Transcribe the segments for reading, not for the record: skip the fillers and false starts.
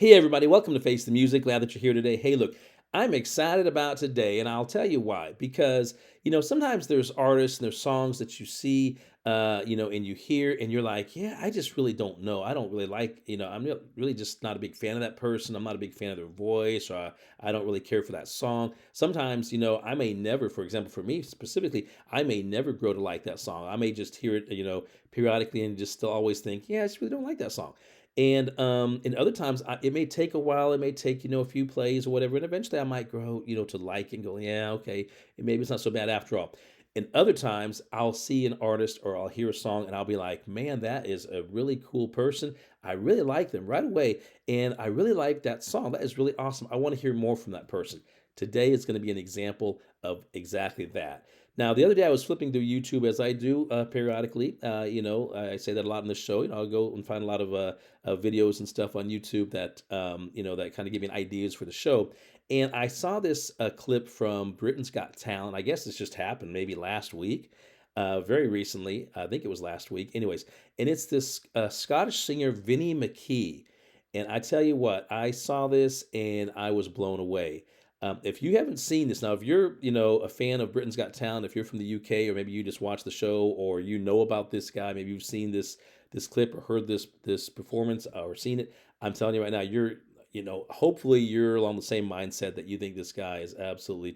Hey, everybody, welcome to Face the Music. Glad that you're here today. Hey, look, I'm excited about today, and I'll tell you why. Because, sometimes there's artists and there's songs that you see, and you hear, and you're like, yeah, I just really don't know. I don't really like, I'm really just not a big fan of that person. I'm not a big fan of their voice, or I don't really care for that song. Sometimes, I may never, for example, for me specifically, I may never grow to like that song. I may just hear it, periodically and just still always think, yeah, I just really don't like that song. And other times it may take a while, it may take, a few plays or whatever, and eventually I might grow, to like it and go, yeah, okay, and maybe it's not so bad after all. And other times I'll see an artist or I'll hear a song and I'll be like, man, that is a really cool person. I really like them right away. And I really like that song. That is really awesome. I want to hear more from that person. Today is going to be an example of exactly that. Now, the other day I was flipping through YouTube as I do periodically. I say that a lot in the show. I'll go and find a lot of videos and stuff on YouTube that, that kind of give me ideas for the show. And I saw this clip from Britain's Got Talent. I guess this just happened maybe last week, very recently. I think it was last week. Anyways, and it's this Scottish singer, Vinnie McKee. And I tell you what, I saw this and I was blown away. If you haven't seen this, now if you're, a fan of Britain's Got Talent, if you're from the UK, or maybe you just watch the show, or you know about this guy, maybe you've seen this clip or heard this performance or seen it, I'm telling you right now, you're, hopefully you're along the same mindset that you think this guy is absolutely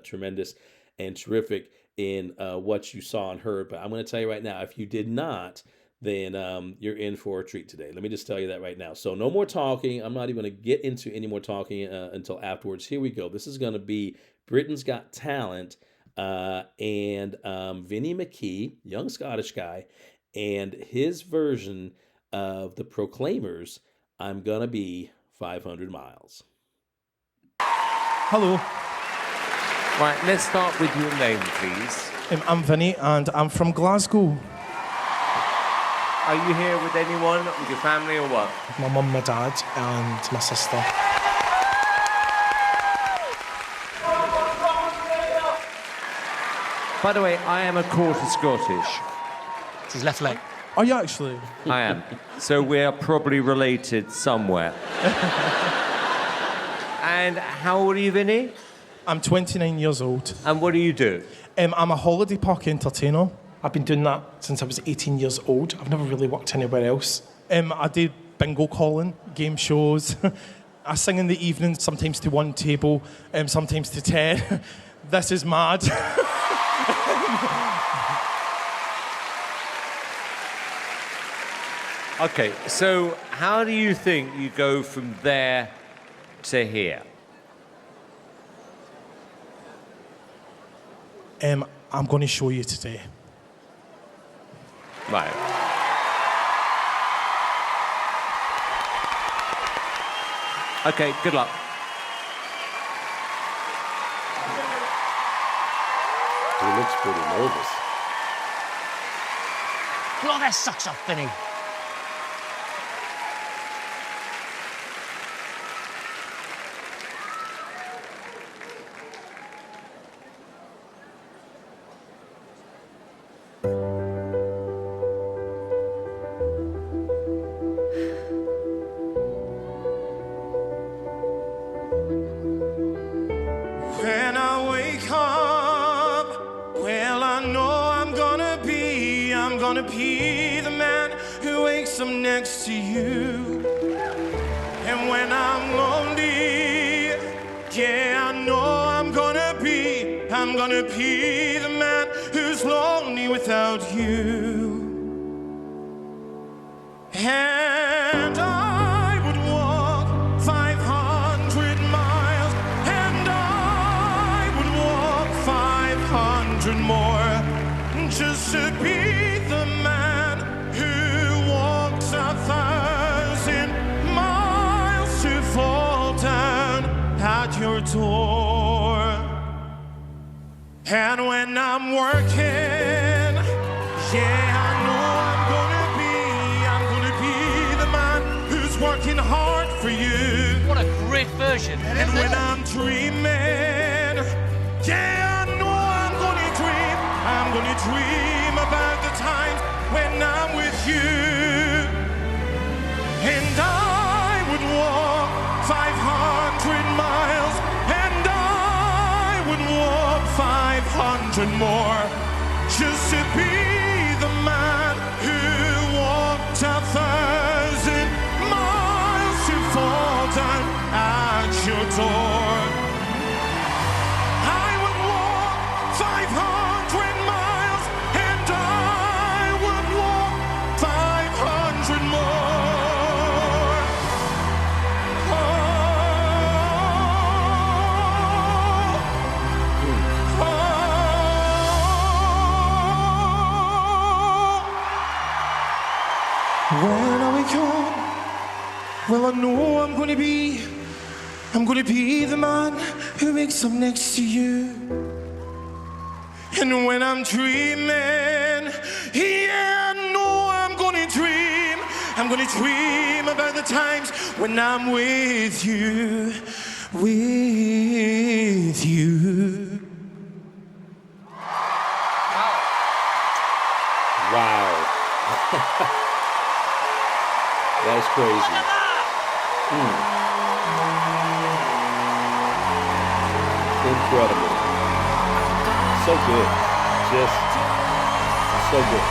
tremendous and terrific in what you saw and heard. But I'm going to tell you right now, if you did not, then you're in for a treat today. Let me just tell you that right now. So no more talking. I'm not even going to get into any more talking until afterwards. Here we go. This is going to be Britain's Got Talent and Vinnie McKee, young Scottish guy, and his version of the Proclaimers, I'm Gonna Be 500 Miles. Hello. Right, let's start with your name, please. I'm Vinnie, and I'm from Glasgow. Are you here with anyone, with your family or what? My mum, my dad, and my sister. By the way, I am a quarter Scottish. It's his left leg. Are you actually? I am. So we're probably related somewhere. And how old are you, Vinnie? I'm 29 years old. And what do you do? I'm a holiday park entertainer. I've been doing that since I was 18 years old. I've never really worked anywhere else. I did bingo calling, game shows. I sing in the evening, sometimes to one table, sometimes to 10. This is mad. Okay, so how do you think you go from there to here? I'm going to show you today. Right. Okay, good luck. He looks pretty nervous. Blow their socks off, Vinnie. When I wake up, well, I know I'm gonna be the man who wakes up next to you. And when I'm lonely, yeah, I know I'm gonna be the man who's lonely without you. And I would walk 500 miles, and I would walk 500 more, just to be the man who walks 1,000 miles to fall down at your door. And when I'm working, yeah, I know I'm gonna be the man who's working hard for you. What a great version. And when I'm dreaming, yeah, I know I'm gonna dream about the times when I'm with you. And I would walk 500 more, just to be the man who walked 1,000 miles to fall down at your door. I would walk 500 miles, and I would walk 500 more. When I wake up, well, I know I'm gonna be the man who wakes up next to you. And when I'm dreaming, yeah, I know I'm gonna dream about the times when I'm with you. Wow. That's crazy. Incredible. So good. Just so good.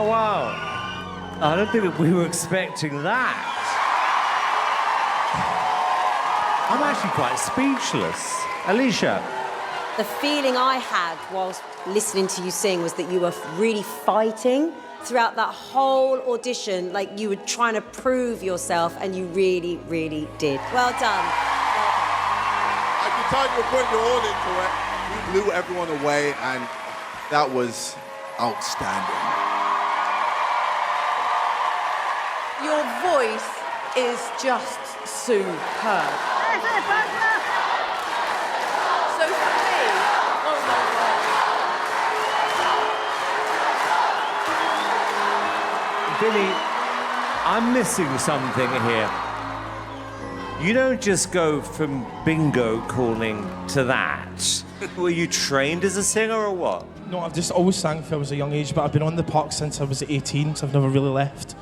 Wow. I don't think that we were expecting that. I'm actually quite speechless. Alicia. The feeling I had whilst listening to you sing was that you were really fighting throughout that whole audition, like you were trying to prove yourself, and you really, really did. Well done. I can tell you a point, you're all incorrect. You blew everyone away, and that was outstanding. Your voice is just superb. So for me, oh my God. Vinnie, I'm missing something here. You don't just go from bingo calling to that. Were you trained as a singer or what? No, I've just always sang since I was a young age, but I've been on the park since I was 18, so I've never really left.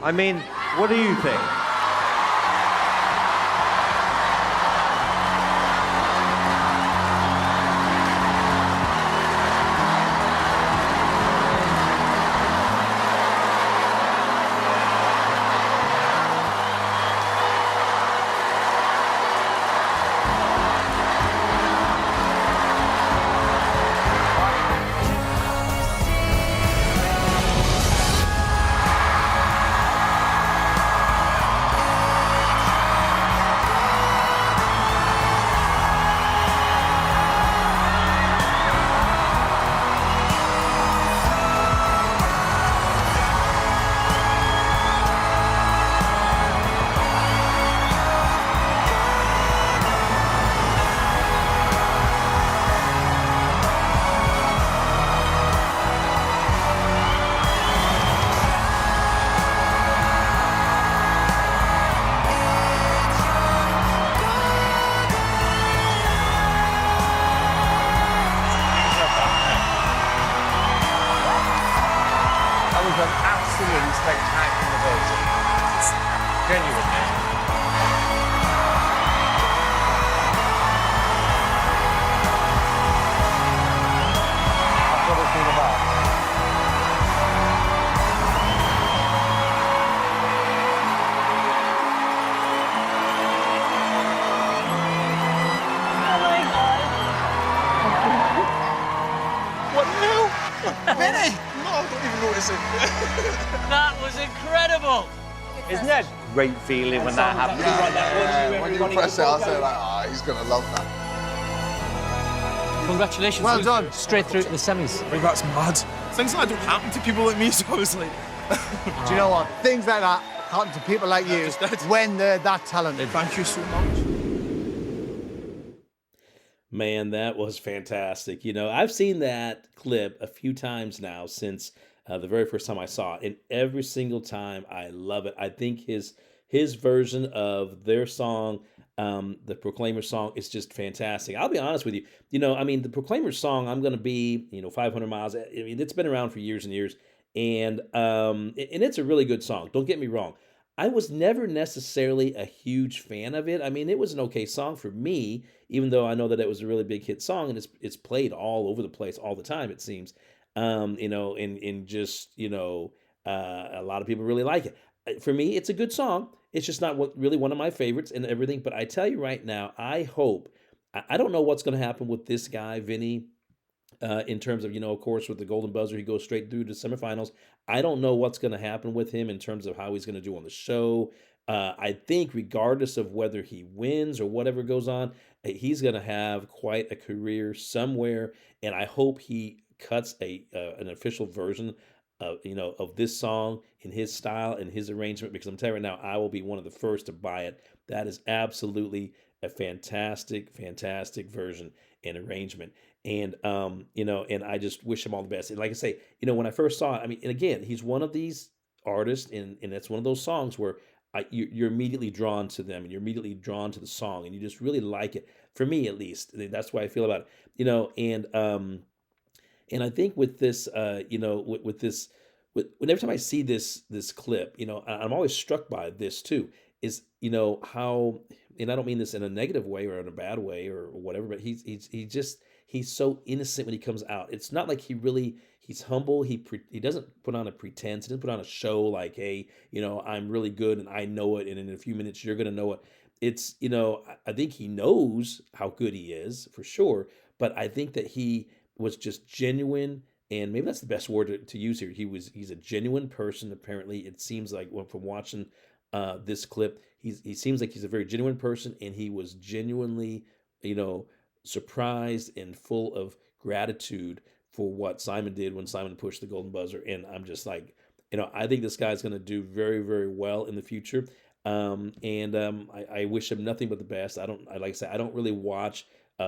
I mean, what do you think? An absolutely spectacular version. Genuinely. That's what it's all about. What now? Vinnie! No, I don't even notice it. That was incredible. Isn't that a great feeling when that happens? When you press it, I'll say like, he's gonna love that. Congratulations. Well you done. Straight through to the semis. Like, that's mad. Things like that don't happen to people like me, so I was like, Do you know what? Things like that happen to people like you just did. when they're that talented. thank you so much. Man, that was fantastic. I've seen that clip a few times now since the very first time I saw it, and every single time I love it. I think his version of their song, the Proclaimer song, is just fantastic. I'll be honest with you. I mean, the Proclaimer song, "I'm Gonna Be," 500 miles. I mean, it's been around for years and years, and it's a really good song. Don't get me wrong. I was never necessarily a huge fan of it. I mean, it was an okay song for me, even though I know that it was a really big hit song and it's played all over the place all the time, it seems. And just, a lot of people really like it. For me, it's a good song. It's just not really one of my favorites and everything. But I tell you right now, I hope, I don't know what's going to happen with this guy, Vinny, in terms of, of course, with the Golden Buzzer, he goes straight through to semifinals. I don't know what's going to happen with him in terms of how he's going to do on the show. I think, regardless of whether he wins or whatever goes on, he's going to have quite a career somewhere, and I hope he cuts an official version of of this song in his style and his arrangement. Because I'm telling you right now, I will be one of the first to buy it. That is absolutely a fantastic, fantastic version and arrangement. And I just wish him all the best. And like I say, when I first saw it, I mean, and again, he's one of these artists, and it's one of those songs where you're immediately drawn to them, and you're immediately drawn to the song, and you just really like it. For me, at least, that's why I feel about it. And I think with this, with this, every time I see this clip, I'm always struck by this too. Is how, and I don't mean this in a negative way or in a bad way or whatever, but he's so innocent when he comes out. It's not like he's humble. He doesn't put on a pretense. He doesn't put on a show like, hey, I'm really good and I know it, and in a few minutes you're gonna know it. It's I think he knows how good he is for sure, but I think that he was just genuine, and maybe that's the best word to use here. He's a genuine person. Apparently, it seems like, from watching this clip, he seems like he's a very genuine person, and he was genuinely, surprised and full of gratitude for what Simon did when Simon pushed the golden buzzer. And I'm just like, I think this guy's going to do very, very well in the future. I wish him nothing but the best. Like I said, I don't really watch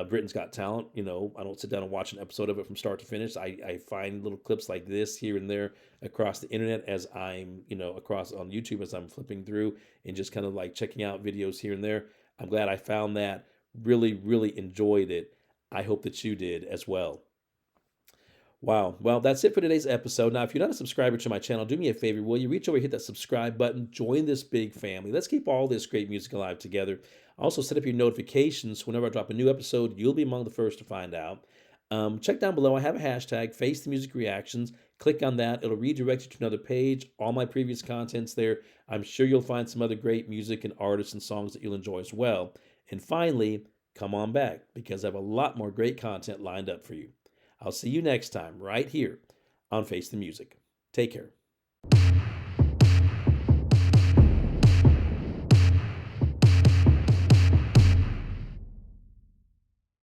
Britain's Got Talent. I don't sit down and watch an episode of it from start to finish. I find little clips like this here and there across the internet as I'm, across on YouTube as I'm flipping through and just kind of like checking out videos here and there. I'm glad I found that. Really, really enjoyed it. I hope that you did as well. Wow. Well, that's it for today's episode. Now, if you're not a subscriber to my channel, do me a favor. Will you reach over, hit that subscribe button, join this big family. Let's keep all this great music alive together. Also, set up your notifications. Whenever I drop a new episode, you'll be among the first to find out. Check down below. I have a hashtag, Face the Music Reactions. Click on that. It'll redirect you to another page. All my previous content's there. I'm sure you'll find some other great music and artists and songs that you'll enjoy as well. And finally, come on back, because I have a lot more great content lined up for you. I'll see you next time right here on Face the Music. Take care.